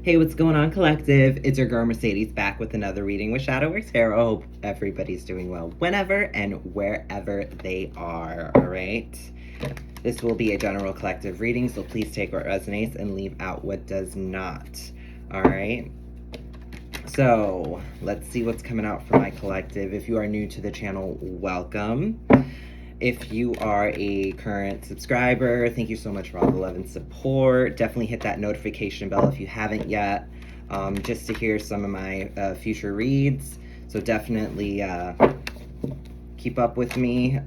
Hey, what's going on, collective? It's your girl Mercedes back with another reading with Shadowworks Tarot. I hope everybody's doing well whenever and wherever they are, all right? This will be a general collective reading, so please take what resonates and leave out what does not, all right? So let's see what's coming out for my collective. If you are new to the channel, welcome. If you are a current subscriber, thank you so much for all the love and support. Definitely hit that notification bell if you haven't yet, just to hear some of my future reads. So definitely keep up with me.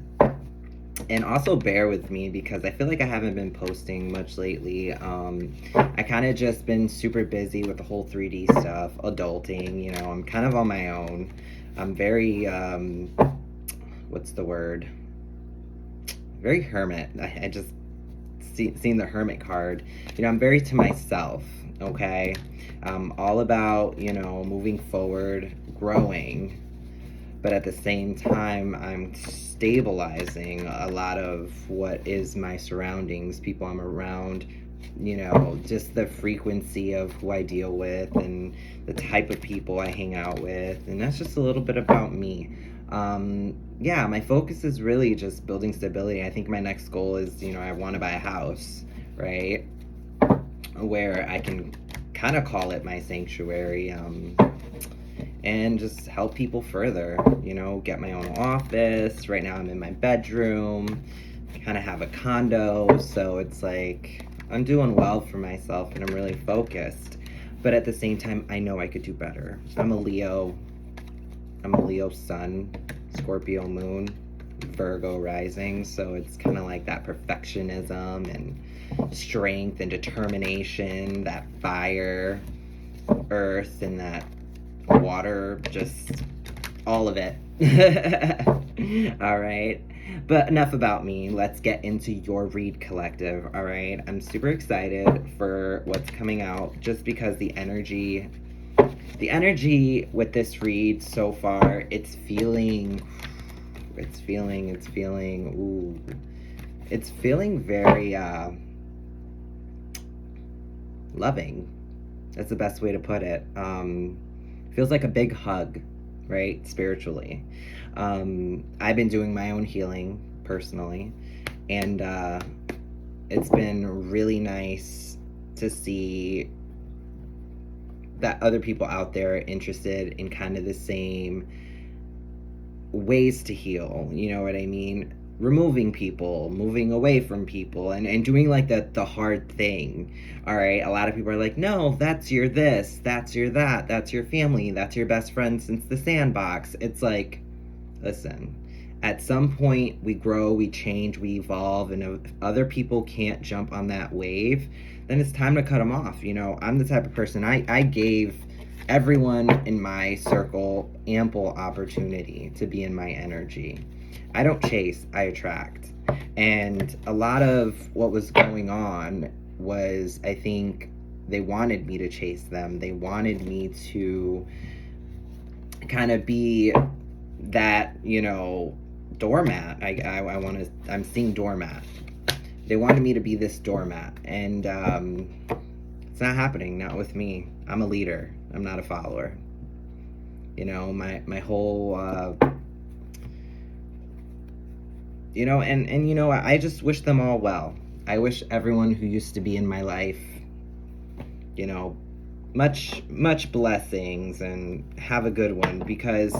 And also bear with me because I feel like I haven't been posting much lately. I kind of just been super busy with the whole 3D stuff, adulting, you know, I'm kind of on my own. I'm very, what's the word? Very hermit. I just seen the hermit card. You know, I'm very to myself, okay? All about, you know, moving forward, growing, but at the same time, I'm stabilizing a lot of what is my surroundings, people I'm around, you know, just the frequency of who I deal with and the type of people I hang out with, and that's just a little bit about me. Yeah, my focus is really just building stability. I think my next goal is, you know, I want to buy a house, right? Where I can kind of call it my sanctuary, and just help people further, you know, get my own office. Right now I'm in my bedroom, kind of have a condo, so it's like I'm doing well for myself and I'm really focused. But at the same time, I know I could do better. I'm a Leo sun, Scorpio moon, Virgo rising, so it's kind of like that perfectionism and strength and determination, that fire, earth, and that water, just all of it. All right, but enough about me. Let's get into your read, collective. All right, I'm super excited for what's coming out just because the energy with this read so far, it's feeling very loving. That's the best way to put it. Feels like a big hug, right? Spiritually. I've been doing my own healing personally, and it's been really nice to see that other people out there are interested in kind of the same ways to heal, you know what I mean? Removing people, moving away from people, and doing like the hard thing. All right, a lot of people are like, no, that's your this, that's your that, that's your family, that's your best friend since the sandbox. It's like, listen, at some point we grow, we change, we evolve, and if other people can't jump on that wave, then it's time to cut them off. You know, I'm the type of person, I gave everyone in my circle ample opportunity to be in my energy. I don't chase, I attract. And a lot of what was going on was, I think they wanted me to chase them. They wanted me to kind of be that, you know, doormat. I'm seeing doormat. They wanted me to be this doormat, and it's not happening, not with me. I'm a leader, I'm not a follower. You know, my whole you know, and you know, I just wish them all well. I wish everyone who used to be in my life, you know, much blessings, and have a good one, because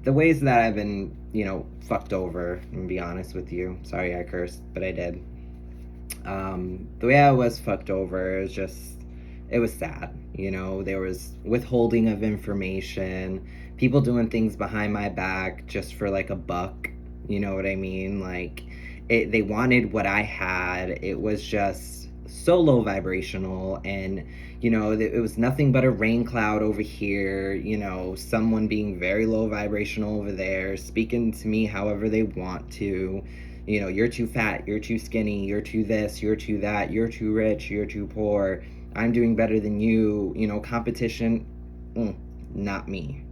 the ways that I've been, you know, fucked over, I'm gonna be honest with you. Sorry I cursed, but I did. The way I was fucked over, it was sad. You know, there was withholding of information, people doing things behind my back just for like a buck. You know what I mean? Like, they wanted what I had. It was just so low vibrational, and you know, it was nothing but a rain cloud over here, you know, someone being very low vibrational over there, speaking to me however they want to. You know, you're too fat, you're too skinny, you're too this, you're too that, you're too rich, you're too poor, I'm doing better than you. You know, competition, not me.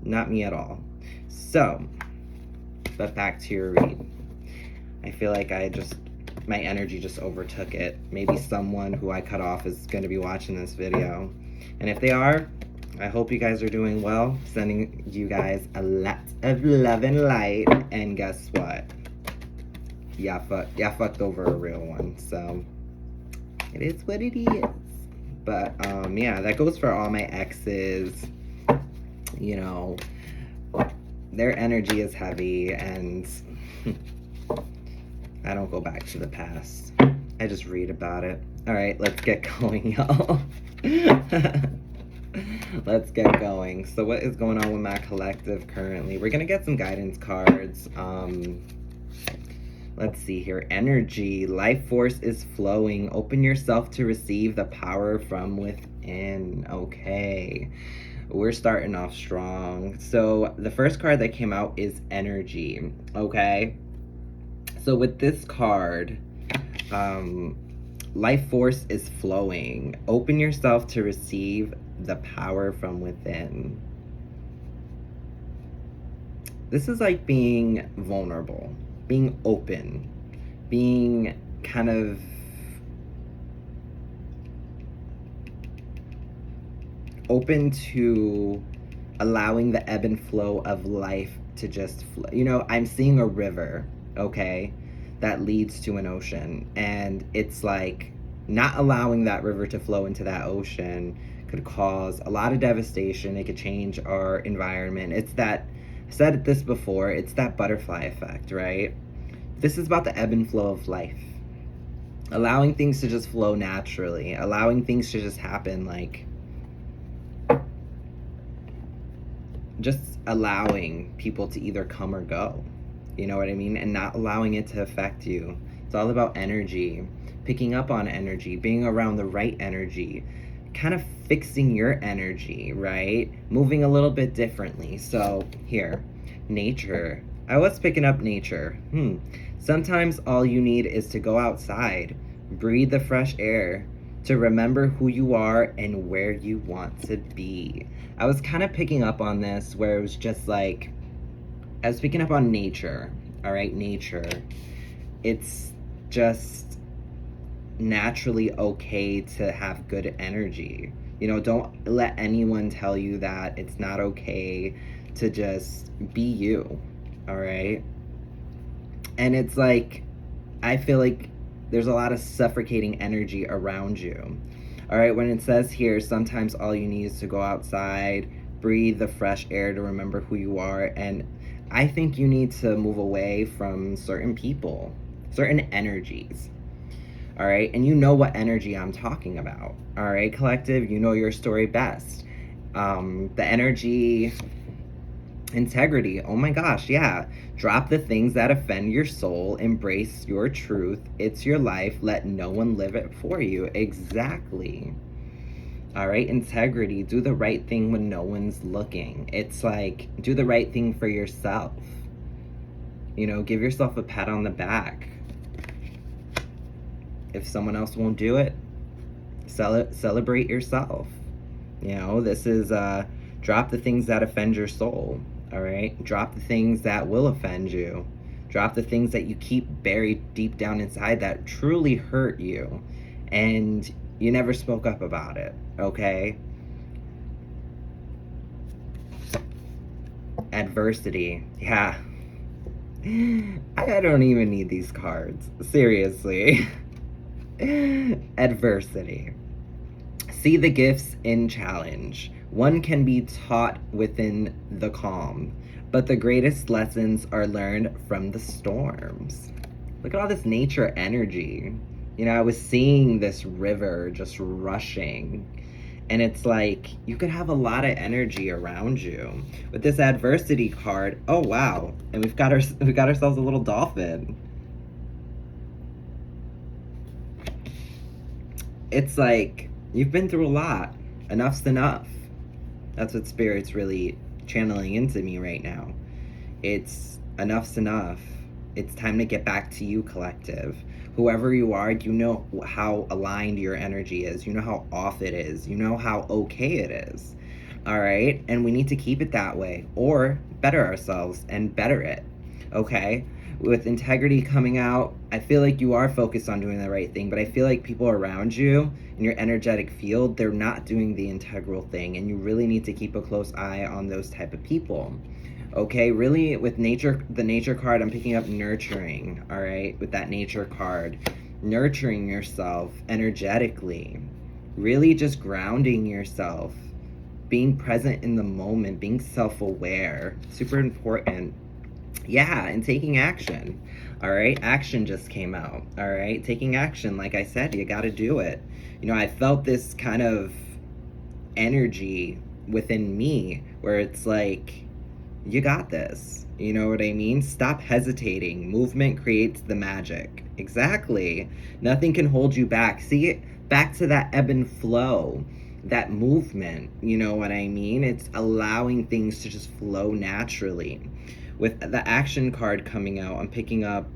Not me at all. So, but back to your read. I feel like I just my energy just overtook it. Maybe someone who I cut off is going to be watching this video. And if they are, I hope you guys are doing well. Sending you guys a lot of love and light. And guess what? Yeah, fucked over a real one. So it is what it is. But yeah, that goes for all my exes. You know, their energy is heavy, and I don't go back to the past. I just read about it. All right, let's get going, y'all. Let's get going. So what is going on with my collective currently? We're gonna get some guidance cards. Let's see here. Energy. Life force is flowing. Open yourself to receive the power from within. Okay. We're starting off strong. So the first card that came out is energy. Okay. So with this card, life force is flowing. Open yourself to receive the power from within. This is like being vulnerable, being open, being kind of open to allowing the ebb and flow of life to just flow. You know, I'm seeing a river, okay, that leads to an ocean, and it's like not allowing that river to flow into that ocean could cause a lot of devastation. It could change our environment. It's that, I said this before, it's that butterfly effect, right? This is about the ebb and flow of life. Allowing things to just flow naturally, allowing things to just happen, like just allowing people to either come or go, you know what I mean? And not allowing it to affect you. It's all about energy, picking up on energy, being around the right energy, kind of fixing your energy, right? Moving a little bit differently. So here, nature. I was picking up nature. Sometimes all you need is to go outside, breathe the fresh air, to remember who you are and where you want to be. I was kind of picking up on this where it was just like, I was picking up on nature, all right? Nature. It's just naturally okay to have good energy. You know, don't let anyone tell you that it's not okay to just be you, all right? And it's like, I feel like there's a lot of suffocating energy around you. All right, when it says here, sometimes all you need is to go outside, breathe the fresh air to remember who you are. And I think you need to move away from certain people, certain energies. All right, and you know what energy I'm talking about. All right, collective, you know your story best. The energy, integrity, oh my gosh, yeah. Drop the things that offend your soul, embrace your truth. It's your life, let no one live it for you. Exactly. All right, integrity, do the right thing when no one's looking. It's like, do the right thing for yourself. You know, give yourself a pat on the back. If someone else won't do it, celebrate yourself. You know, this is drop the things that offend your soul. All right, drop the things that will offend you. Drop the things that you keep buried deep down inside that truly hurt you, and you never spoke up about it. Okay. Adversity. Yeah. I don't even need these cards. Seriously. Adversity. See the gifts in challenge. One can be taught within the calm, but the greatest lessons are learned from the storms. Look at all this nature energy. You know, I was seeing this river just rushing, and it's like you could have a lot of energy around you. With this adversity card, oh wow, and we got ourselves a little dolphin. It's like you've been through a lot. Enough's enough. That's what Spirit's really channeling into me right now. It's enough's enough. It's time to get back to you, collective. Whoever you are, you know how aligned your energy is. You know how off it is. You know how okay it is. All right? And we need to keep it that way or better ourselves and better it. Okay? With integrity coming out, I feel like you are focused on doing the right thing, but I feel like people around you in your energetic field, they're not doing the integral thing, and you really need to keep a close eye on those type of people. Okay, really, with nature, the nature card, I'm picking up nurturing, all right, with that nature card. Nurturing yourself energetically, really just grounding yourself, being present in the moment, being self-aware, super important. Yeah, and taking action. All right, action just came out. All right, taking action, like I said, you got to do it. You know, I felt this kind of energy within me where it's like, you got this. You know what I mean? Stop hesitating. Movement creates the magic. Exactly. Nothing can hold you back. See it back to that ebb and flow, that movement. You know what I mean? It's allowing things to just flow naturally. With the action card coming out, I'm picking up.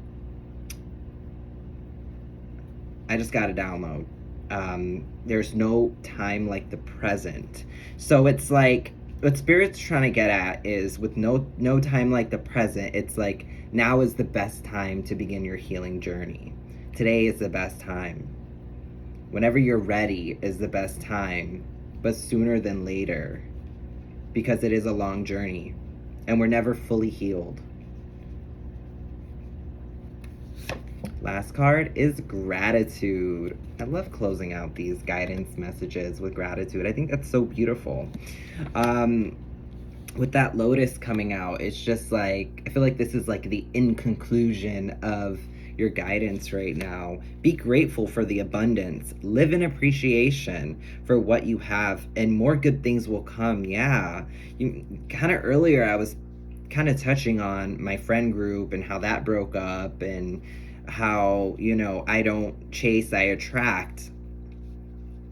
I just got a download. There's no time like the present. So it's like what Spirit's trying to get at is with no time like the present, it's like now is the best time to begin your healing journey. Today is the best time. Whenever you're ready is the best time, but sooner than later, because it is a long journey and we're never fully healed. Last card is gratitude. I love closing out these guidance messages with gratitude. I think that's so beautiful. With that lotus coming out, it's just like, I feel like this is like the in conclusion of your guidance right now. Be grateful for the abundance. Live in appreciation for what you have, and more good things will come. Yeah. You kind of earlier, I was kind of touching on my friend group and how that broke up, and how, you know, I don't chase, I attract.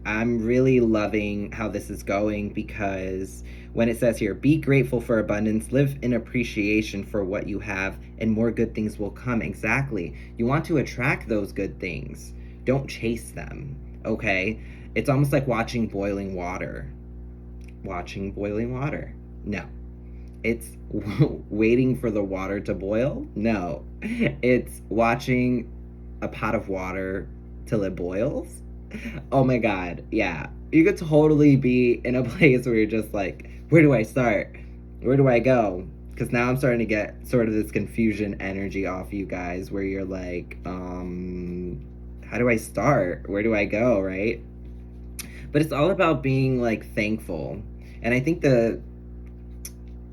I'm really loving how this is going, because when it says here, be grateful for abundance, live in appreciation for what you have, and more good things will come. Exactly. You want to attract those good things. Don't chase them, okay? It's almost like watching boiling water. Watching boiling water. No. It's waiting for the water to boil? No. It's watching a pot of water till it boils? Oh my God, yeah. You could totally be in a place where you're just like, where do I start? Where do I go? Because now I'm starting to get sort of this confusion energy off you guys where you're like, how do I start? Where do I go, right? But it's all about being like thankful. And I think the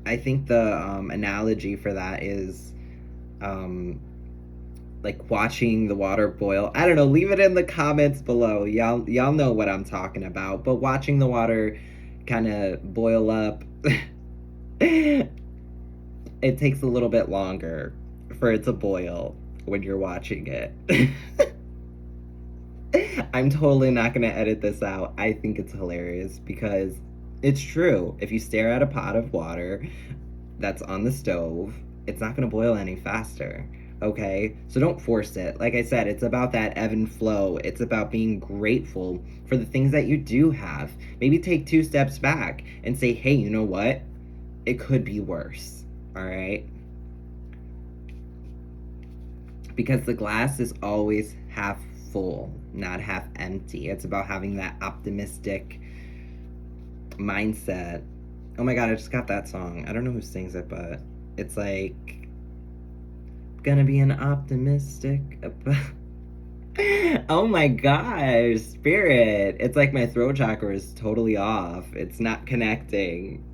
analogy for that is like watching the water boil. I don't know, leave it in the comments below. Y'all know what I'm talking about. But watching the water kind of boil up, it takes a little bit longer for it to boil when you're watching it. I'm totally not going to edit this out. I think it's hilarious because it's true. If you stare at a pot of water that's on the stove, it's not going to boil any faster. Okay? So don't force it. Like I said, it's about that ebb and flow. It's about being grateful for the things that you do have. Maybe take 2 steps back and say, hey, you know what? It could be worse. All right? Because the glass is always half full, not half empty. It's about having that optimistic mindset. Oh my God, I just got that song. I don't know who sings it, but it's like, gonna be an optimistic oh my gosh, Spirit. It's like my throat chakra is totally off. It's not connecting.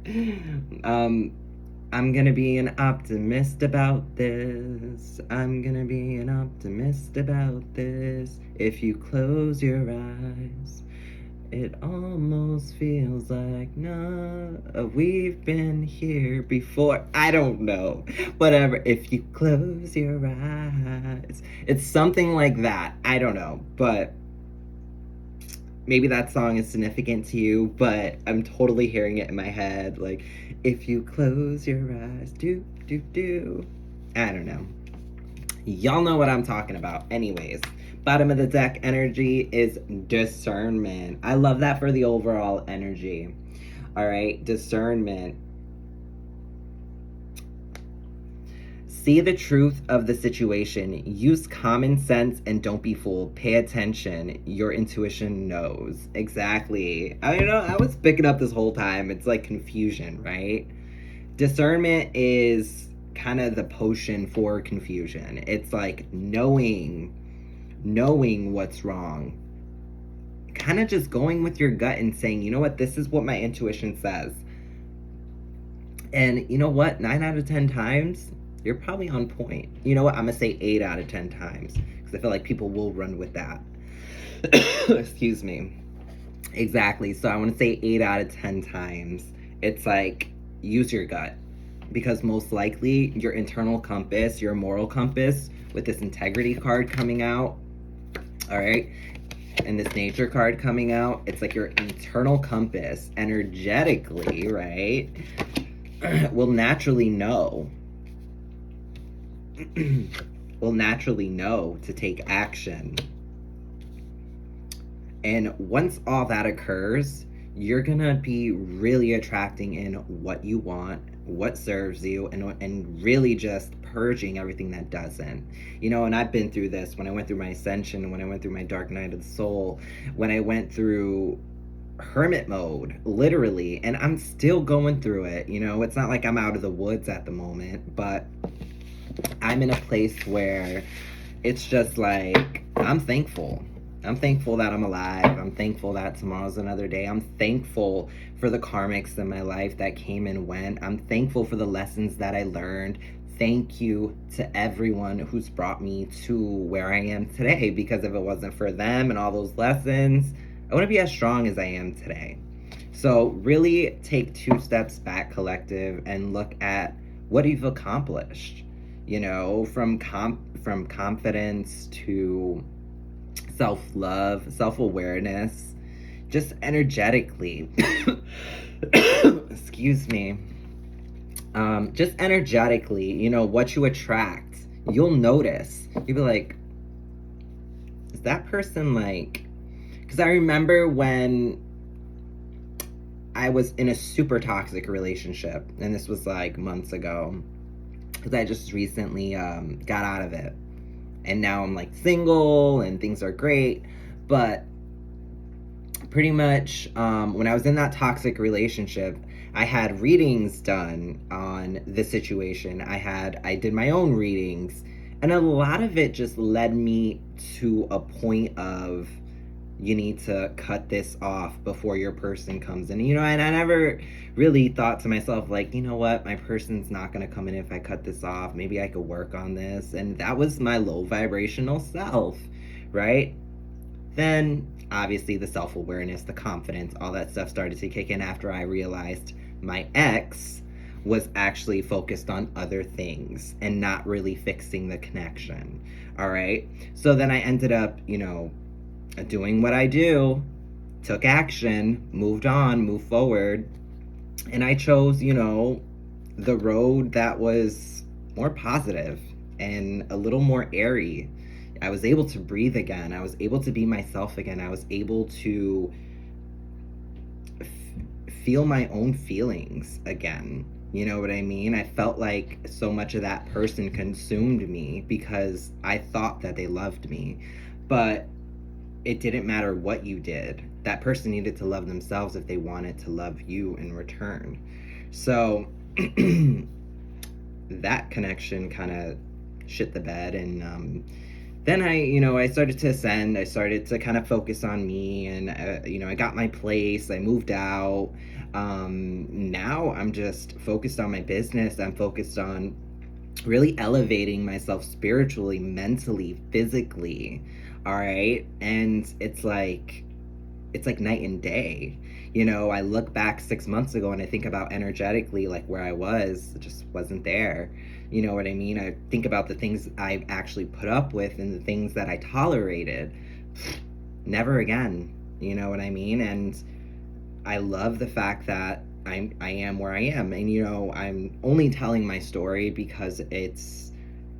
I'm gonna be an optimist about this. I'm gonna be an optimist about this. If you close your eyes, it almost feels like, no, we've been here before. I don't know. Whatever. If you close your eyes. It's something like that. I don't know. But maybe that song is significant to you, but I'm totally hearing it in my head. Like, if you close your eyes, do. I don't know. Y'all know what I'm talking about. Anyways. Bottom of the deck energy is discernment. I love that for the overall energy. All right, discernment. See the truth of the situation. Use common sense and don't be fooled. Pay attention. Your intuition knows. Exactly. I know, I was picking up this whole time. It's like confusion, right? Discernment is kind of the potion for confusion. It's like knowing what's wrong. Kind of just going with your gut and saying, you know what, this is what my intuition says. And you know what, 9 out of 10 times, you're probably on point. You know what, I'm gonna say 8 out of 10 times, because I feel like people will run with that. Excuse me. Exactly, so I want to say 8 out of 10 times. It's like, use your gut. Because most likely, your internal compass, your moral compass, with this integrity card coming out, all right, and this nature card coming out, it's like your internal compass, energetically, right, will naturally know to take action. And once all that occurs, you're gonna be really attracting in what you want, what serves you, and really just purging everything that doesn't. You know, and I've been through this when I went through my ascension, when I went through my dark night of the soul, when I went through hermit mode, literally, and I'm still going through it. You know, it's not like I'm out of the woods at the moment, but I'm in a place where it's just like, I'm thankful. I'm thankful that I'm alive. I'm thankful that tomorrow's another day. I'm thankful for the karmics in my life that came and went. I'm thankful for the lessons that I learned. Thank you to everyone who's brought me to where I am today, because if it wasn't for them and all those lessons, I wouldn't be as strong as I am today. So really take 2 steps back, collective, and look at what you've accomplished. You know, from confidence to self-love, self-awareness, just energetically. Excuse me. Just energetically, you know, what you attract, you'll notice. You'll be like, is that person like... Because I remember when I was in a super toxic relationship, and this was like months ago, because I just recently got out of it. And now I'm like single and things are great. But pretty much when I was in that toxic relationship, I had readings done on the situation. I did my own readings. And a lot of it just led me to a point of, you need to cut this off before your person comes in. You know, and I never really thought to myself, like, you know what, my person's not going to come in if I cut this off. Maybe I could work on this. And that was my low vibrational self, right? Then, obviously, the self-awareness, the confidence, all that stuff started to kick in after I realized my ex was actually focused on other things and not really fixing the connection, all right? So then I ended up, you know, doing what I do, took action, moved on, moved forward, and I chose, you know, the road that was more positive and a little more airy. I was able to breathe again. I was able to be myself again. I was able to feel my own feelings again. You know what I mean? I felt like so much of that person consumed me because I thought that they loved me. But it didn't matter what you did. That person needed to love themselves if they wanted to love you in return. So that connection kind of shit the bed. And then I started to ascend. I started to kind of focus on me, and I got my place. I moved out. Now I'm just focused on my business. I'm focused on really elevating myself spiritually, mentally, physically. All right. And it's like night and day. You know, I look back 6 months ago and I think about energetically, like where I was, it just wasn't there. You know what I mean? I think about the things I've actually put up with and the things that I tolerated. Never again. You know what I mean? And I love the fact that I am where I am. And, you know, I'm only telling my story because it's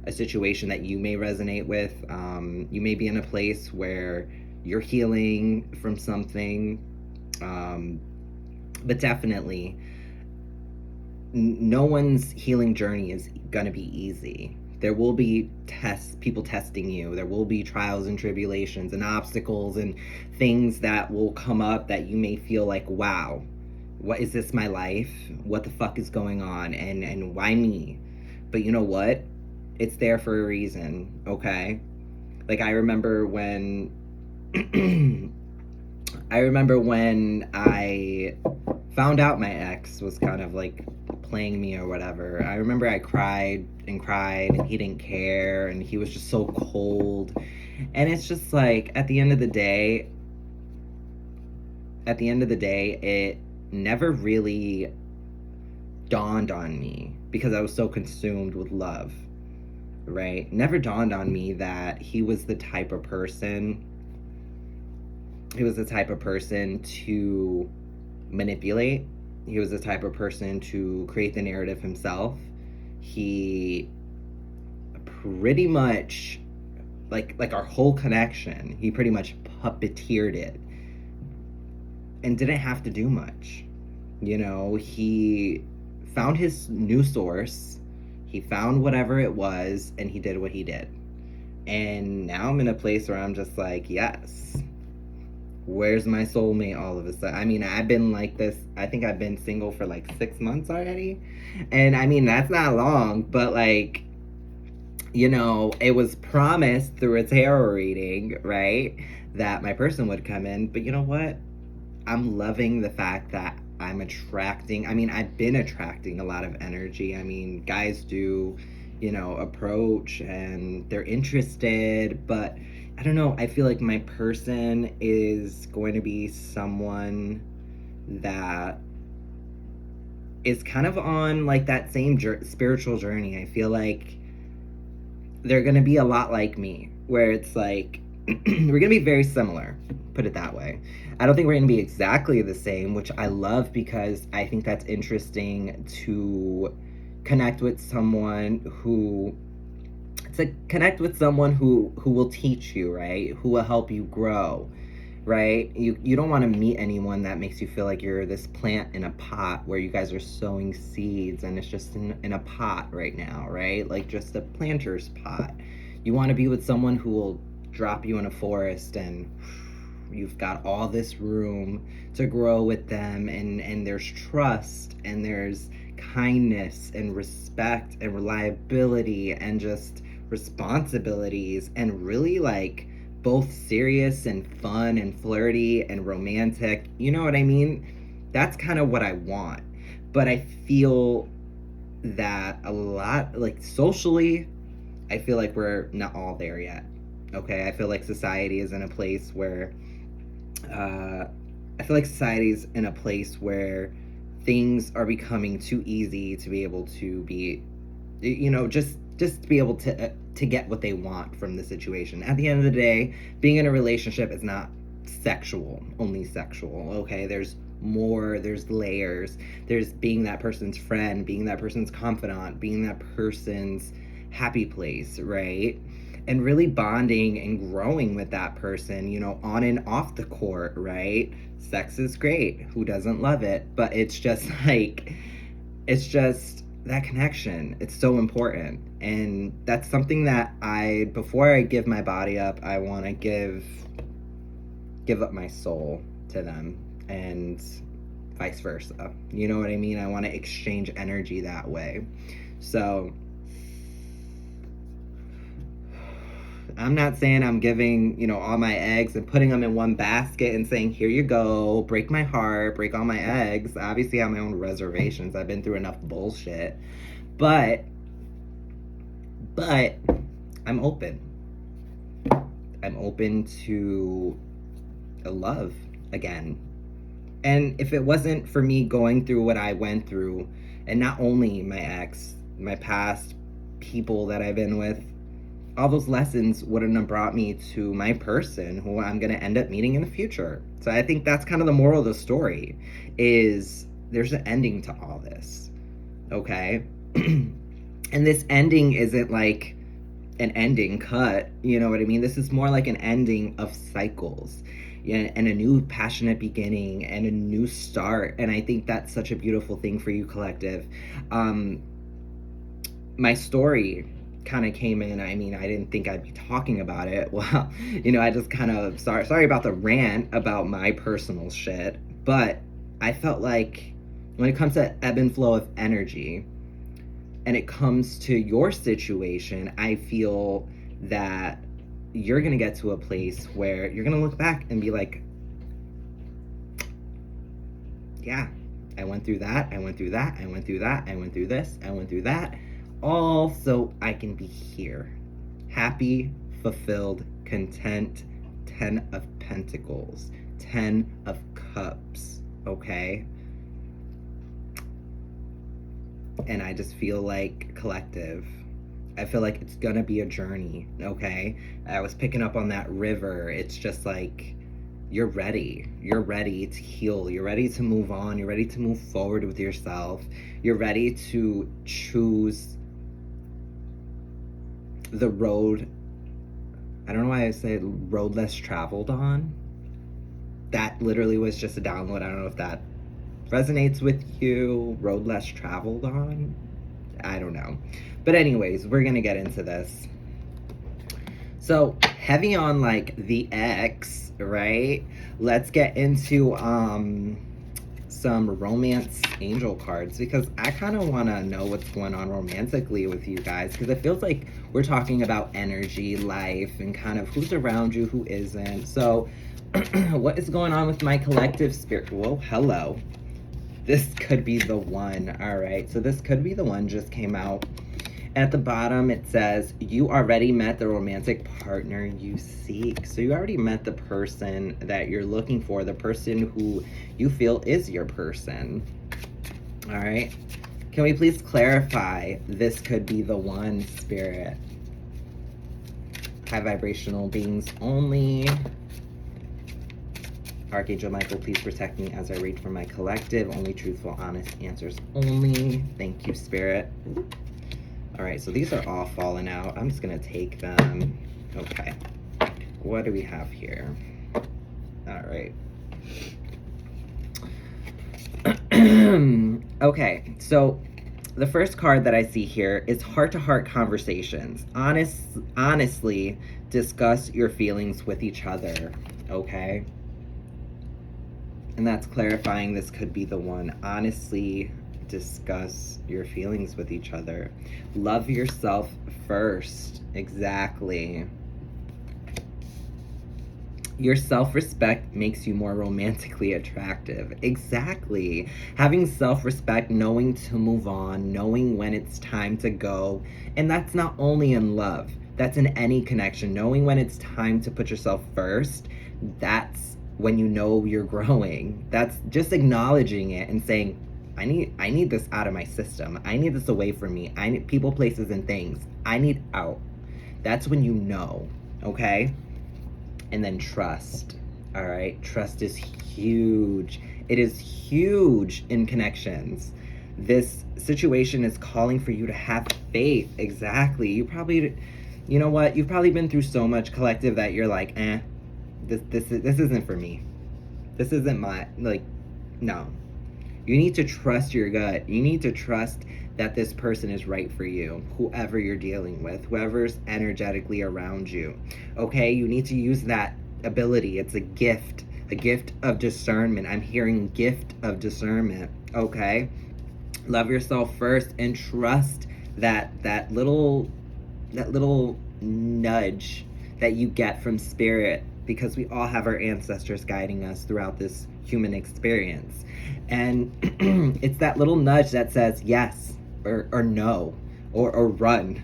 a situation that you may resonate with. You may be in a place where you're healing from something. But definitely no one's healing journey is gonna be easy. There will be tests, people testing you. There will be trials and tribulations and obstacles and things that will come up that you may feel like, wow, what is this, my life? What the fuck is going on? And why me? But you know what? It's there for a reason, okay? Like, I remember when I found out my ex was kind of like playing me or whatever. I remember I cried and cried, and he didn't care, and he was just so cold. And it's just like, at the end of the day, it never really dawned on me, because I was so consumed with love, right? Never dawned on me that he was the type of person to manipulate. He was the type of person to create the narrative himself. He pretty much, like our whole connection, he pretty much puppeteered it and didn't have to do much. You know, he found his new source, he found whatever it was, and he did what he did. And now I'm in a place where I'm just like, yes, where's my soulmate all of a sudden? I mean, I've been like this, I think I've been single for like 6 months already. And I mean, that's not long, but like, you know, it was promised through a tarot reading, right, that my person would come in. But you know what? I'm loving the fact that I've been attracting a lot of energy. I mean, guys do, you know, approach and they're interested, but I don't know, I feel like my person is going to be someone that is kind of on like that same spiritual journey. I feel like they're going to be a lot like me, where it's like, we're going to be very similar, put it that way. I don't think we're going to be exactly the same, which I love, because I think that's interesting to connect with someone who will teach you, right? Who will help you grow, right? You don't want to meet anyone that makes you feel like you're this plant in a pot where you guys are sowing seeds and it's just in a pot right now, right? Like just a planter's pot. You want to be with someone who will drop you in a forest and you've got all this room to grow with them, and there's trust and there's kindness and respect and reliability and just responsibilities, and really like both serious and fun and flirty and romantic. You know what I mean? That's kind of what I want. But I feel that a lot, like socially, I feel like we're not all there yet. Okay, I feel like society is in a place where things are becoming too easy to be able to be, you know, just to be able to get what they want from the situation. At the end of the day, being in a relationship is not only sexual, okay? There's more, there's layers. There's being that person's friend, being that person's confidant, being that person's happy place, right? And really bonding and growing with that person, you know, on and off the court, right? Sex is great. Who doesn't love it? But it's just that connection. It's so important. And that's something that before I give my body up, I want to give up my soul to them, and vice versa. You know what I mean? I want to exchange energy that way. So I'm not saying I'm giving, you know, all my eggs and putting them in one basket and saying, here you go, break my heart, break all my eggs. Obviously, I have my own reservations. I've been through enough bullshit. But I'm open. I'm open to love again. And if it wasn't for me going through what I went through, and not only my ex, my past people that I've been with, all those lessons wouldn't have brought me to my person who I'm going to end up meeting in the future. So I think that's kind of the moral of the story, is there's an ending to all this, okay? And this ending isn't like an ending cut, you know what I mean? This is more like an ending of cycles. and a new passionate beginning and a new start. And I think that's such a beautiful thing for you, collective. My story kind of came in. I mean, I didn't think I'd be talking about it. Well, I just kind of sorry about the rant about my personal shit, but I felt like when it comes to ebb and flow of energy and it comes to your situation, I feel that you're going to get to a place where you're going to look back and be like, yeah, I went through that, I went through that, I went through that, I went through this, I went through that, all so I can be here. Happy, fulfilled, content, 10 of Pentacles, 10 of Cups, okay? And I just feel like, collective, I feel like it's gonna be a journey, okay? I was picking up on that river. It's just like, you're ready. You're ready to heal. You're ready to move on. You're ready to move forward with yourself. You're ready to choose the road. I don't know why I say road less traveled on. That literally was just a download. I don't know if that resonates with you. Road less traveled on. I don't know. But anyways, we're gonna get into this. So heavy on like the X, right? Let's get into some romance angel cards, because I kind of want to know what's going on romantically with you guys, because it feels like we're talking about energy, life, and kind of who's around you, who isn't. So what is going on with my collective spirit? Well, hello. This could be the one. All right, so this could be the one just came out. At the bottom, it says, you already met the romantic partner you seek. So you already met the person that you're looking for, the person who you feel is your person. All right. Can we please clarify? This could be the one, Spirit. High vibrational beings only. Archangel Michael, please protect me as I read for my collective. Only truthful, honest answers only. Thank you, Spirit. All right, so these are all falling out. I'm just gonna take them. Okay, what do we have here? All right. Okay, so the first card that I see here is heart-to-heart conversations. Honestly, discuss your feelings with each other, okay? And that's clarifying this could be the one. Honestly, discuss your feelings with each other. Love yourself first. Exactly. Your self-respect makes you more romantically attractive. Exactly. Having self-respect, knowing to move on, knowing when it's time to go. And that's not only in love. That's in any connection. Knowing when it's time to put yourself first. That's when you know you're growing. That's just acknowledging it and saying, I need this out of my system. I need this away from me. I need people, places, and things. I need out. That's when you know, okay? And then trust, all right? Trust is huge. It is huge in connections. This situation is calling for you to have faith. Exactly. You know what? You've probably been through so much, collective, that you're like, this isn't for me. This isn't my, no. You need to trust your gut. You need to trust that this person is right for you, whoever you're dealing with, whoever's energetically around you. Okay, you need to use that ability. It's a gift of discernment. I'm hearing gift of discernment, okay? Love yourself first and trust that little nudge that you get from spirit, because we all have our ancestors guiding us throughout this human experience. And it's that little nudge that says yes or no or run.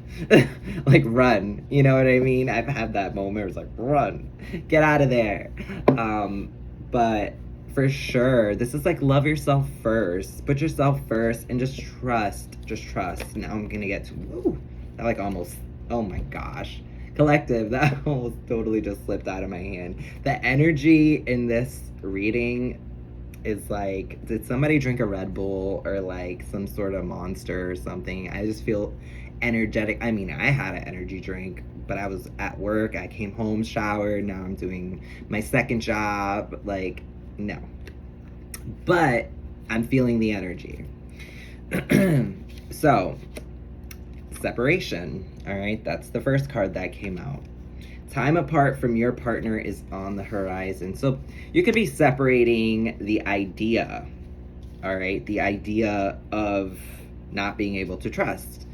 Like run, you know what I mean? I've had that moment where it's like, run, get out of there. But for sure, this is like, love yourself first, put yourself first, and just trust. Now I'm gonna get to, woo, that like almost, oh my gosh. Collective, that almost totally just slipped out of my hand. The energy in this reading is like, did somebody drink a Red Bull or like some sort of Monster or something? I just feel energetic. I mean, I had an energy drink, but I was at work. I came home, showered. Now I'm doing my second job. Like, no. But I'm feeling the energy. So, separation. All right, that's the first card that came out. Time apart from your partner is on the horizon. So you could be separating the idea, all right, the idea of not being able to trust.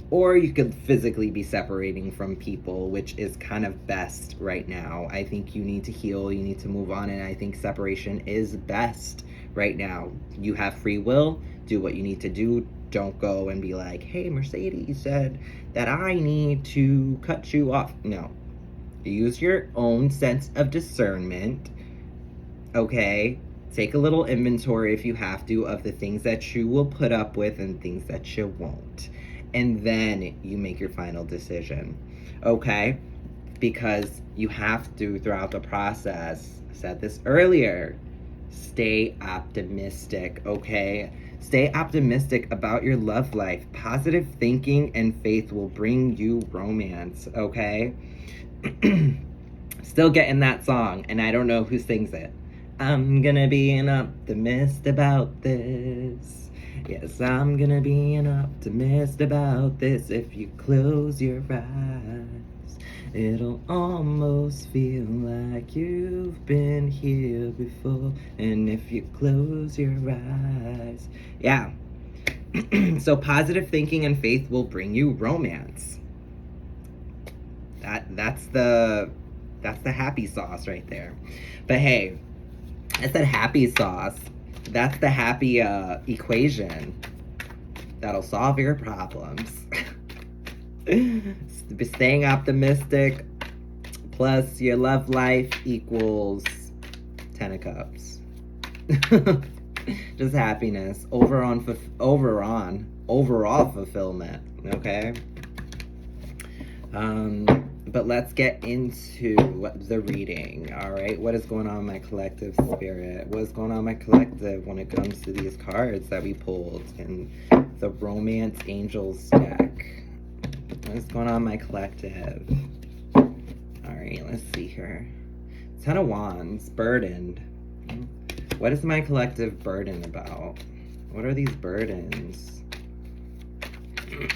Or you could physically be separating from people, which is kind of best right now. I think you need to heal, you need to move on, and I think separation is best right now. You have free will, do what you need to do. Don't go and be like, hey, Mercedes said that I need to cut you off. No. Use your own sense of discernment, okay? Take a little inventory if you have to of the things that you will put up with and things that you won't. And then you make your final decision, okay? Because you have to, throughout the process, I said this earlier, stay optimistic, okay? Stay optimistic about your love life. Positive thinking and faith will bring you romance, okay? Still getting that song, and I don't know who sings it. I'm gonna be an optimist about this. Yes, I'm gonna be an optimist about this. If you close your eyes, it'll almost feel like you've been here before. And if you close your eyes, yeah. So positive thinking and faith will bring you romance. That's the happy sauce right there. But hey, I said happy sauce. That's the happy equation that'll solve your problems. Staying optimistic plus your love life equals 10 of cups. Just happiness, overall fulfillment, okay? But let's get into the reading, all right? What is going on in my collective spirit? What is going on in my collective when it comes to these cards that we pulled in the Romance Angels deck? What is going on in my collective? All right, let's see here. 10 of Wands, burdened. What is my collective burden about? What are these burdens? You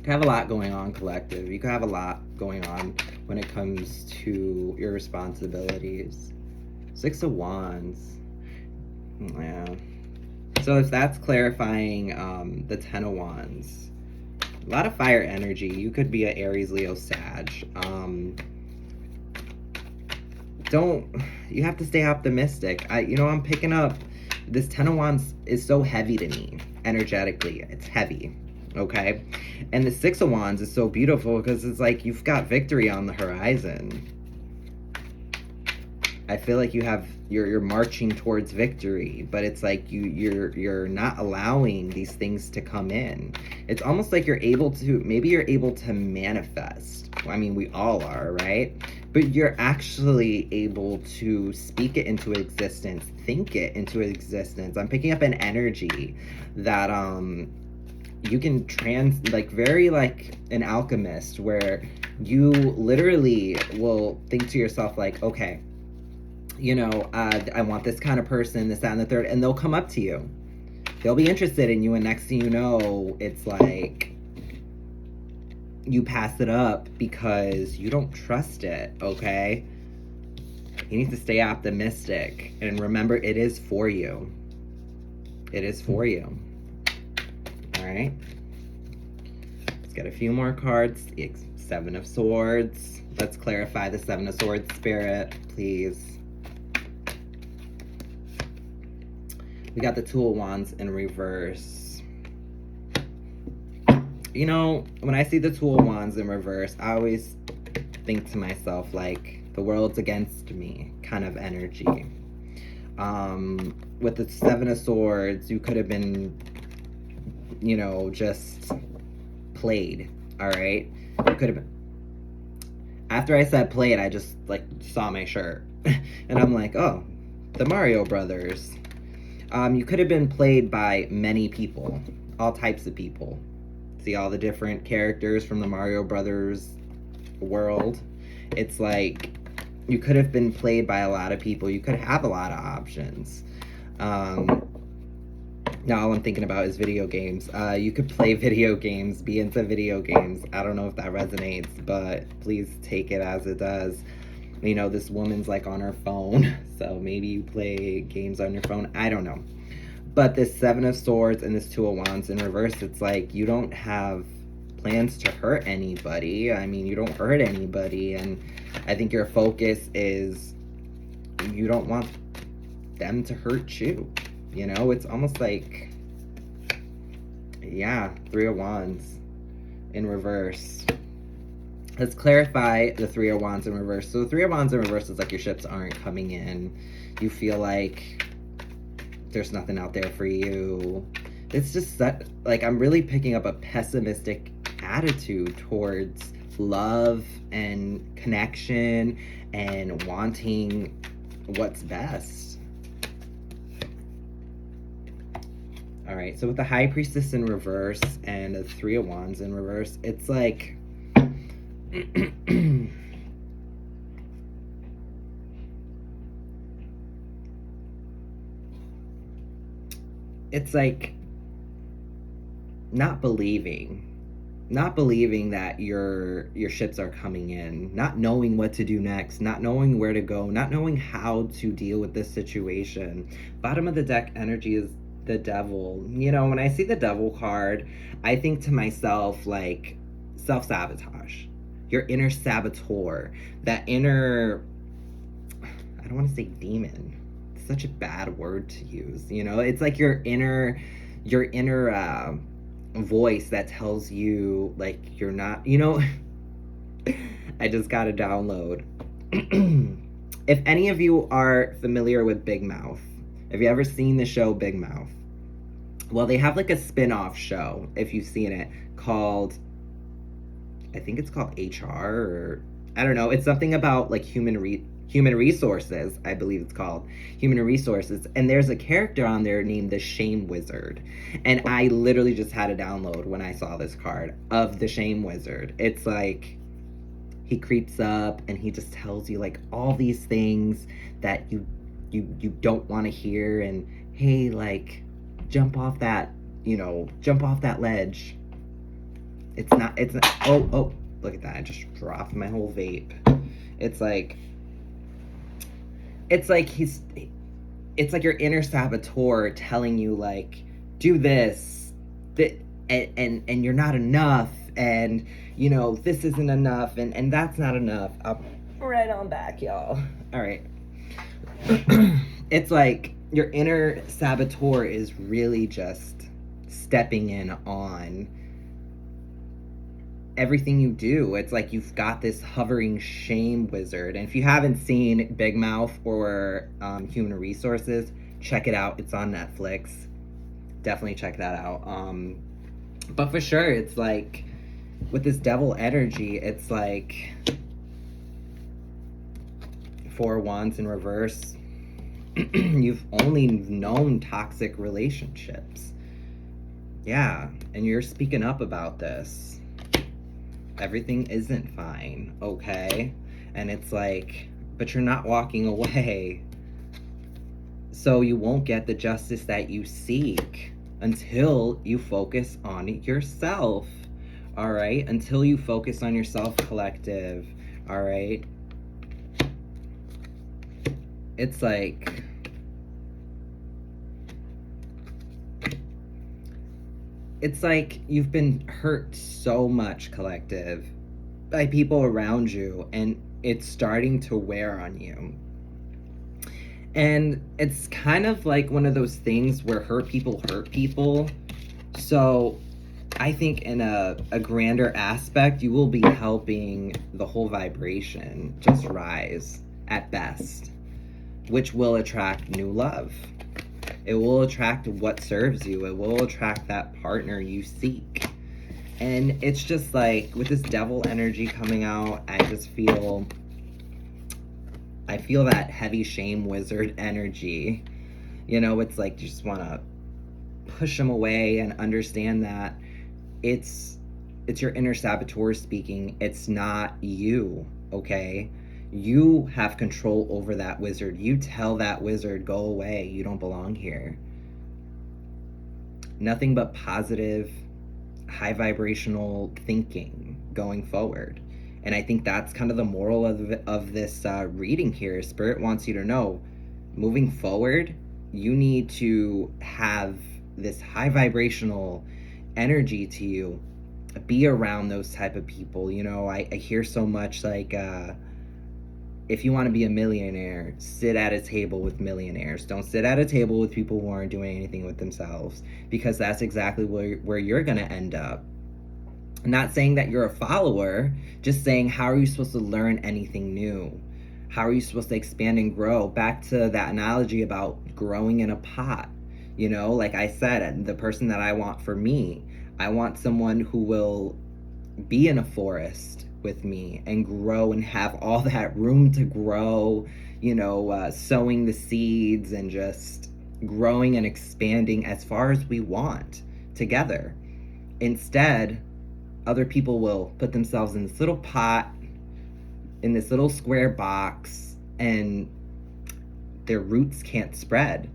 could have a lot going on, collective. You could have a lot going on when it comes to your responsibilities. 6 of Wands. Yeah. So if that's clarifying the 10 of Wands, a lot of fire energy. You could be an Aries, Leo, Sag. You have to stay optimistic. I'm picking up this 10 of Wands is so heavy to me energetically. It's heavy. Okay, and the 6 of Wands is so beautiful because it's like you've got victory on the horizon. I feel like you're marching towards victory, but it's like you're not allowing these things to come in. It's almost like you're able to manifest. I mean, we all are, right? But you're actually able to speak it into existence, think it into existence. I'm picking up an energy that you can very like an alchemist, where you literally will think to yourself like, okay, I want this kind of person, this, that, and the third, and they'll come up to you. They'll be interested in you, and next thing you know, it's like you pass it up because you don't trust it, okay? You need to stay optimistic, and remember, it is for you. It is for you. All right, let's get a few more cards. The 7 of Swords. Let's clarify the 7 of Swords spirit, please. We got the 2 of Wands in reverse. When I see the 2 of Wands in reverse, I always think to myself, like, the world's against me kind of energy. With the 7 of Swords, you could have been just played, all right? You could have been. After I said played, I just, saw my shirt. And I'm like, oh, the Mario Brothers. You could have been played by many people, all types of people. See all the different characters from the Mario Brothers world. It's like you could have been played by a lot of people. You could have a lot of options. Now all I'm thinking about is video games. You could play video games, be into video games. I don't know if that resonates, but please take it as it does. You know, this woman's like on her phone, so maybe you play games on your phone. I don't know. But this Seven of Swords and this Two of Wands in reverse, it's like you don't have plans to hurt anybody. I mean, you don't hurt anybody, and I think your focus is you don't want them to hurt you. You know, it's almost like, yeah, Three of Wands in reverse. Let's clarify the Three of Wands in reverse. So the Three of Wands in reverse is like your ships aren't coming in. You feel like there's nothing out there for you. It's just that, like, I'm really picking up a pessimistic attitude towards love and connection and wanting what's best. All right, so with the High Priestess in reverse and the Three of Wands in reverse, it's like it's like not believing that your ships are coming in, not knowing what to do next, not knowing where to go, not knowing how to deal with this situation. Bottom of the deck energy is the Devil. You know, when I see the Devil card, I think to myself, like, self-sabotage. Your inner saboteur, that inner, I don't want to say demon. It's such a bad word to use, you know? It's like your inner voice that tells you, like, you're not, you know. I just got a download. If any of you are familiar with Big Mouth, have you ever seen the show Big Mouth? Well, they have like a spin-off show, if you've seen it, called, I think it's called HR, or I don't know. It's something about like human resources, I believe it's called. Human resources. And there's a character on there named the Shame Wizard. And I literally just had a download when I saw this card of the Shame Wizard. It's like he creeps up and he just tells you like all these things that you don't want to hear, and hey, like, jump off that ledge. It's not, oh, look at that, I just dropped my whole vape. It's like your inner saboteur telling you, like, do this, and you're not enough, and, you know, this isn't enough, and that's not enough. I'll right on back, y'all. All right. It's like your inner saboteur is really just stepping in on everything you do. It's like you've got this hovering shame wizard. And if you haven't seen Big Mouth or Human Resources, check it out. It's on Netflix. Definitely check that out. But for sure, it's like with this devil energy, it's like Four Wands in reverse. You've only known toxic relationships. Yeah, and you're speaking up about this. Everything isn't fine, okay? And it's like, but you're not walking away. So you won't get the justice that you seek until you focus on yourself, all right? Until you focus on yourself, collective, all right? It's like, you've been hurt so much, collective, by people around you, and it's starting to wear on you. And it's kind of like one of those things where hurt people. So I think in a grander aspect, you will be helping the whole vibration just rise at best, which will attract new love. It will attract what serves you. It will attract that partner you seek. And it's just like, with this devil energy coming out, I feel that heavy shame wizard energy. You know, it's like you just want to push them away and understand that it's your inner saboteur speaking. It's not you, okay? You have control over that wizard. You tell that wizard, go away, you don't belong here. Nothing but positive, high vibrational thinking going forward. And I think that's kind of the moral of this reading here. Spirit wants you to know, moving forward, you need to have this high vibrational energy to you. Be around those type of people. You know, I hear so much like, if you want to be a millionaire, sit at a table with millionaires. Don't sit at a table with people who aren't doing anything with themselves, because that's exactly where you're going to end up. I'm not saying that you're a follower, just saying, how are you supposed to learn anything new? How are you supposed to expand and grow? Back to that analogy about growing in a pot. You know, like I said, the person that I want for me, I want someone who will be in a forest with me and grow and have all that room to grow, you know, sowing the seeds and just growing and expanding as far as we want together. Instead, other people will put themselves in this little pot, in this little square box, and their roots can't spread.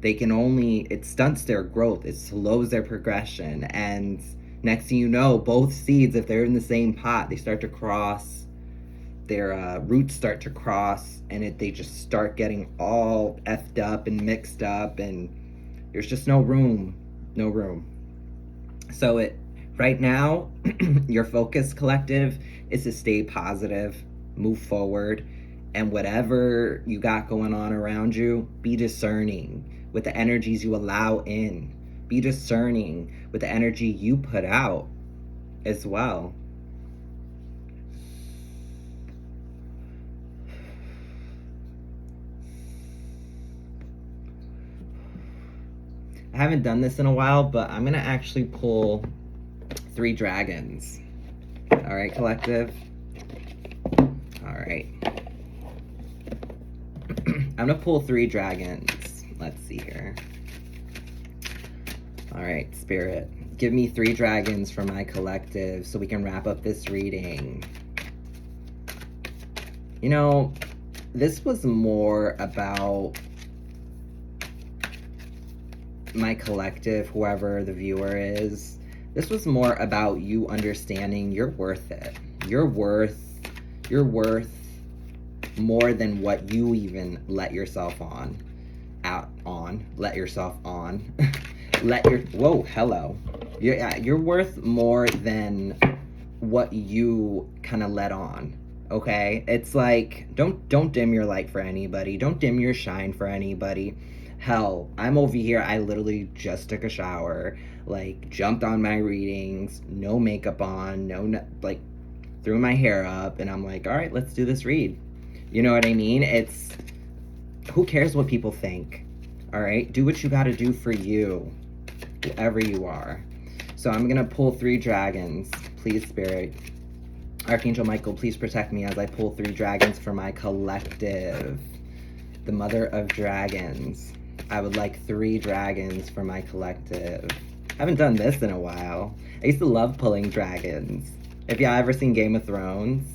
They can only, it stunts their growth, it slows their progression, and next thing you know, both seeds, if they're in the same pot, they start to cross, their roots start to cross, and they just start getting all effed up and mixed up, and there's just no room. So right now, your focus, collective, is to stay positive, move forward, and whatever you got going on around you, be discerning with the energies you allow in. Be discerning with the energy you put out as well. I haven't done this in a while, but I'm gonna actually pull 3 dragons. All right, collective. All right. I'm gonna pull 3 dragons. Let's see here. All right, Spirit, give me 3 dragons for my collective so we can wrap up this reading. You know, this was more about my collective, whoever the viewer is. This was more about you understanding you're worth it. You're worth more than what you even let yourself on. Whoa, hello. You're worth more than what you kind of let on, okay? It's like, don't dim your light for anybody. Don't dim your shine for anybody. Hell, I'm over here, I literally just took a shower, like, jumped on my readings, no makeup on, like, threw my hair up, and I'm like, all right, let's do this read. You know what I mean? It's, who cares what people think? All right, do what you got to do for you, whoever you are. So I'm gonna pull 3 dragons, please, Spirit. Archangel Michael, please protect me as I pull 3 dragons for my collective. The Mother of Dragons. I would like 3 dragons for my collective. I haven't done this in a while. I used to love pulling dragons. If y'all ever seen Game of Thrones,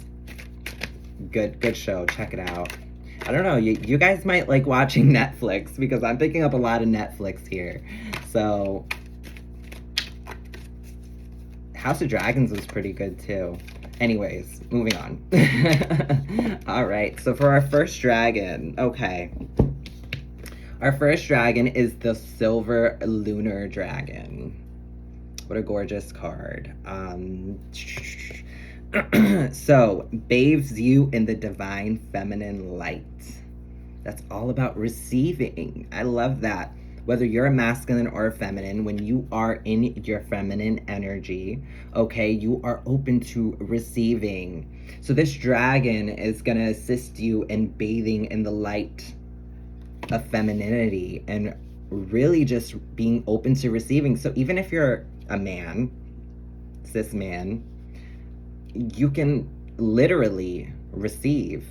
good show, check it out. I don't know, you guys might like watching Netflix, because I'm picking up a lot of Netflix here. So, House of Dragons was pretty good too. Anyways, moving on. All right, so for our first dragon, okay. Our first dragon is the Silver Lunar Dragon. What a gorgeous card. So, bathes you in the divine feminine light. That's all about receiving. I love that. Whether you're a masculine or a feminine, when you are in your feminine energy, okay, you are open to receiving. So this dragon is going to assist you in bathing in the light of femininity and really just being open to receiving. So even if you're a man, cis man, you can literally receive.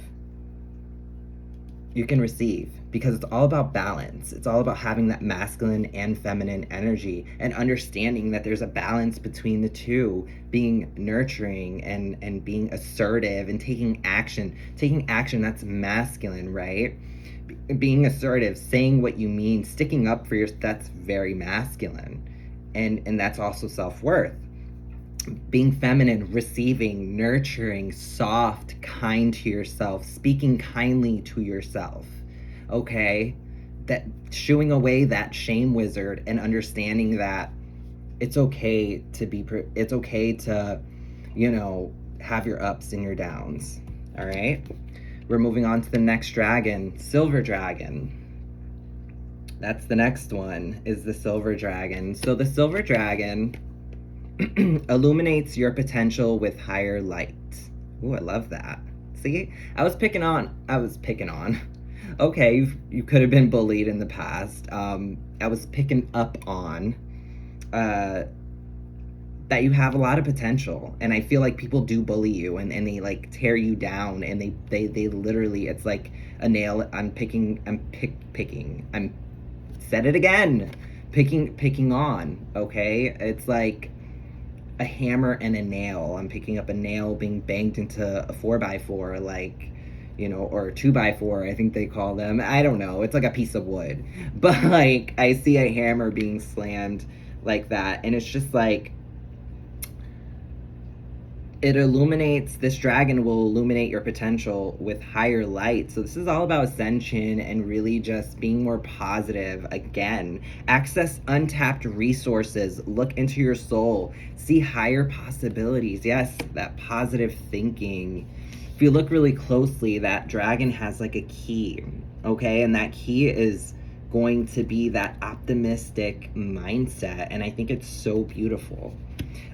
you can receive, because it's all about balance. It's all about having that masculine and feminine energy and understanding that there's a balance between the two, being nurturing and being assertive and taking action. Taking action, that's masculine, right? Being assertive, saying what you mean, sticking up for that's very masculine. And that's also self-worth. Being feminine, receiving, nurturing, soft, kind to yourself, speaking kindly to yourself, okay? That shooing away that shame wizard and understanding that it's okay to, have your ups and your downs, all right? We're moving on to the next dragon, Silver Dragon. That's the next one, is the Silver Dragon. So the Silver Dragon illuminates your potential with higher light. Ooh, I love that. See, I was picking on. Okay, you could have been bullied in the past. I was picking up on that you have a lot of potential, and I feel like people do bully you and they like tear you down, and they literally, it's like a nail. I'm said it again. Picking on. Okay, it's like a hammer and a nail. I'm picking up a nail being banged into a 4x4, like, or a 2x4, I think they call them. I don't know. It's like a piece of wood. But like, I see a hammer being slammed like that, and it's just like, this dragon will illuminate your potential with higher light. So this is all about ascension and really just being more positive. Again, access untapped resources, look into your soul, see higher possibilities. Yes, that positive thinking. If you look really closely, that dragon has like a key, okay? And that key is going to be that optimistic mindset, and I think it's so beautiful.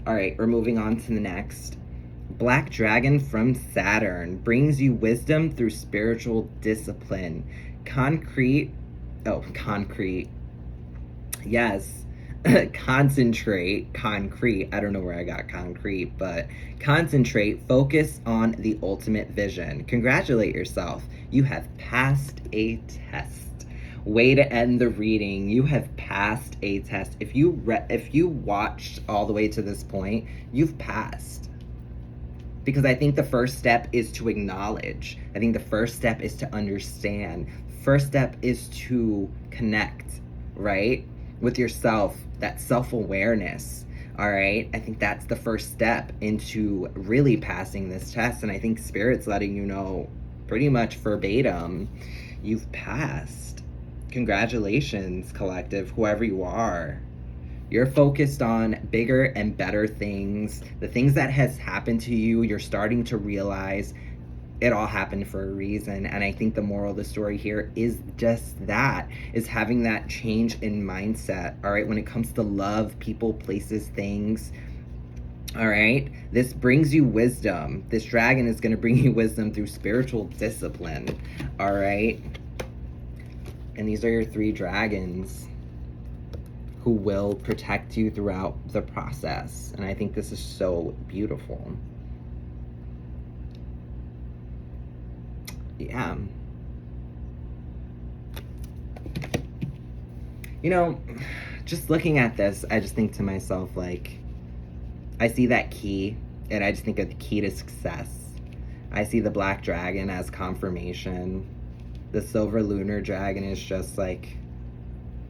All right, we're moving on to the next. Black Dragon from Saturn brings you wisdom through spiritual discipline. Concrete. Yes. Concentrate. Concrete. I don't know where I got concrete, but concentrate. Focus on the ultimate vision. Congratulate yourself. You have passed a test. Way to end the reading. You have passed a test. If you watched all the way to this point, you've passed. Because I think the first step is to acknowledge. I think the first step is to understand. First step is to connect, right? With yourself, that self-awareness, all right? I think that's the first step into really passing this test. And I think Spirit's letting you know pretty much verbatim, you've passed. Congratulations, collective, whoever you are. You're focused on bigger and better things. The things that has happened to you, you're starting to realize it all happened for a reason. And I think the moral of the story here is just that, is having that change in mindset, all right? When it comes to love, people, places, things, all right? This brings you wisdom. This dragon is going to bring you wisdom through spiritual discipline, all right? And these are your 3 dragons who will protect you throughout the process. And I think this is so beautiful. Yeah. Just looking at this, I just think to myself, like, I see that key, and I just think of the key to success. I see the Black Dragon as confirmation. The Silver Lunar Dragon is just like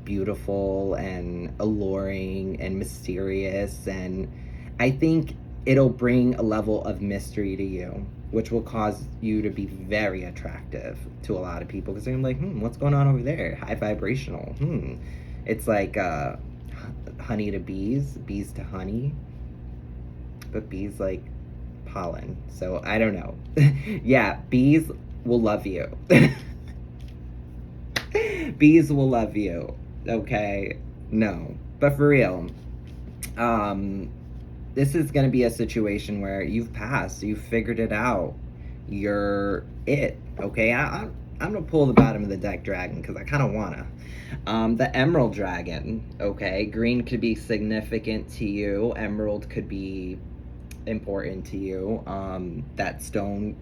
beautiful and alluring and mysterious, and I think it'll bring a level of mystery to you, which will cause you to be very attractive to a lot of people, because they're like, what's going on over there? High vibrational. It's like honey to bees, bees to honey, but bees like pollen, so I don't know. Yeah, bees will love you. Bees will love you. Okay, no, but for real, this is going to be a situation where you've passed, you've figured it out, you're it, okay? I'm going to pull the bottom of the deck dragon, because I kind of want to. The Emerald Dragon, okay? Green could be significant to you. Emerald could be important to you. That stone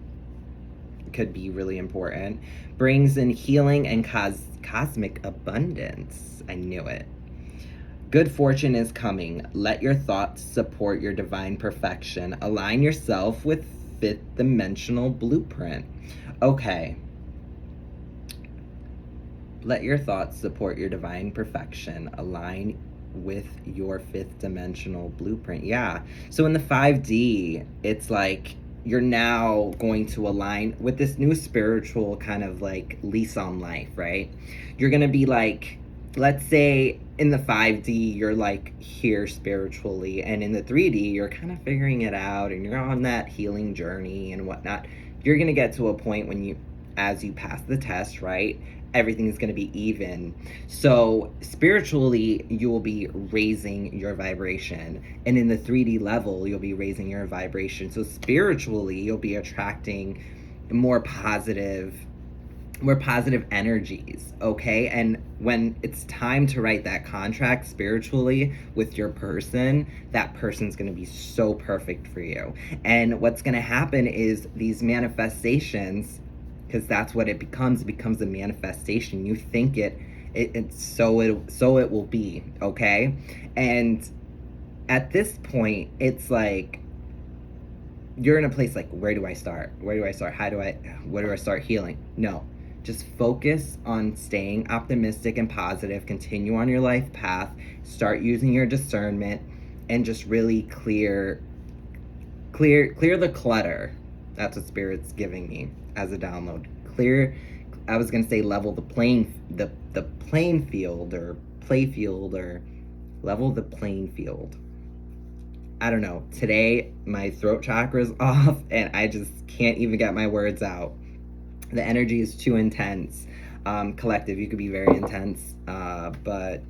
could be really important. Brings in healing and cosmic abundance. I knew it. Good fortune is coming. Let your thoughts support your divine perfection. Align yourself with fifth dimensional blueprint. Okay. Let your thoughts support your divine perfection. Align with your fifth dimensional blueprint. Yeah. So in the 5D, it's like you're now going to align with this new spiritual kind of like lease on life, right? You're going to be like, let's say in the 5D, you're like here spiritually, and in the 3D, you're kind of figuring it out and you're on that healing journey and whatnot. You're going to get to a point when you, as you pass the test, right? Everything's going to be even. So spiritually, you will be raising your vibration. And in the 3D level, you'll be raising your vibration. So spiritually, you'll be attracting more positive energies, okay? And when it's time to write that contract spiritually with your person, that person's going to be so perfect for you. And what's going to happen is these manifestations, because that's what it becomes a manifestation. You think so it will be, okay? And at this point, it's like you're in a place like, where do I start? Where do I start? Where do I start healing? No. Just focus on staying optimistic and positive. Continue on your life path. Start using your discernment and just really clear the clutter. That's what Spirit's giving me as a download. I was gonna say level the playing field or playfield, or level the playing field. I don't know. Today my throat chakra's off and I just can't even get my words out. The energy is too intense. Collective, you could be very intense, but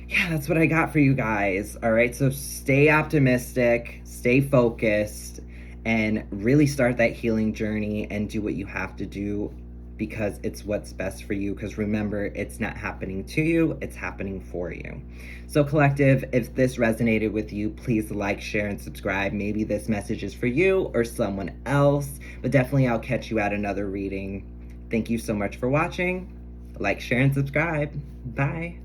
yeah, that's what I got for you guys. All right, so stay optimistic, stay focused, and really start that healing journey and do what you have to do, because it's what's best for you. Because remember, it's not happening to you, it's happening for you. So collective, if this resonated with you, please like, share, and subscribe. Maybe this message is for you or someone else, but definitely I'll catch you at another reading. Thank you so much for watching. Like, share, and subscribe. Bye.